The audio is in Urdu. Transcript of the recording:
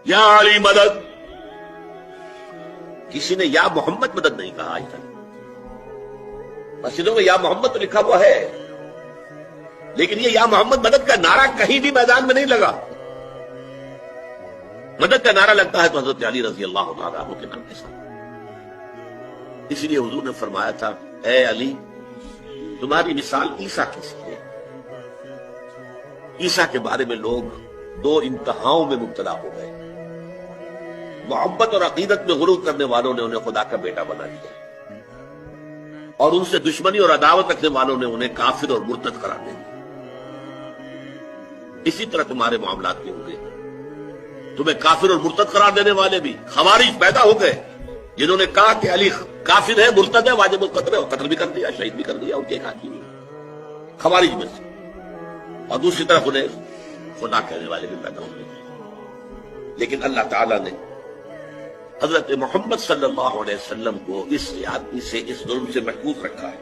یا علی مدد، کسی نے یا محمد مدد نہیں کہا آج تک. مسجدوں میں یا محمد تو لکھا ہوا ہے، لیکن یہ یا محمد مدد کا نعرہ کہیں بھی میدان میں نہیں لگا. مدد کا نعرہ لگتا ہے تو حضرت علی رضی اللہ تعالیٰ عنہ کے نام کے ساتھ. اسی لیے حضور نے فرمایا تھا اے علی تمہاری مثال عیسیٰ کی سی ہے. عیسیٰ کے بارے میں لوگ دو انتہاؤں میں مبتلا ہو گئے. محبت اور عقیدت میں غرور کرنے والوں نے انہیں خدا کا بیٹا بنا دیا، اور ان سے دشمنی اور عداوت رکھنے والوں نے انہیں کافر اور مرتد قرار دے دیا. اسی طرح تمہارے معاملات میں ہوں گے. تمہیں کافر اور مرتد قرار دینے والے بھی خوارج پیدا ہو گئے، جنہوں نے کہا کہ علی کافر ہے، مرتد ہے، واجب القتل ہے، اور قتل بھی کر دیا، شہید بھی کر دیا ان کے حاکم خوارج میں سے. اور دوسری طرف انہیں خدا کہنے والے بھی پیدا ہو گئے. لیکن اللہ تعالیٰ نے حضرت محمد صلی اللہ علیہ وسلم کو اس آدمی سے، اس ظلم سے محفوظ رکھا ہے.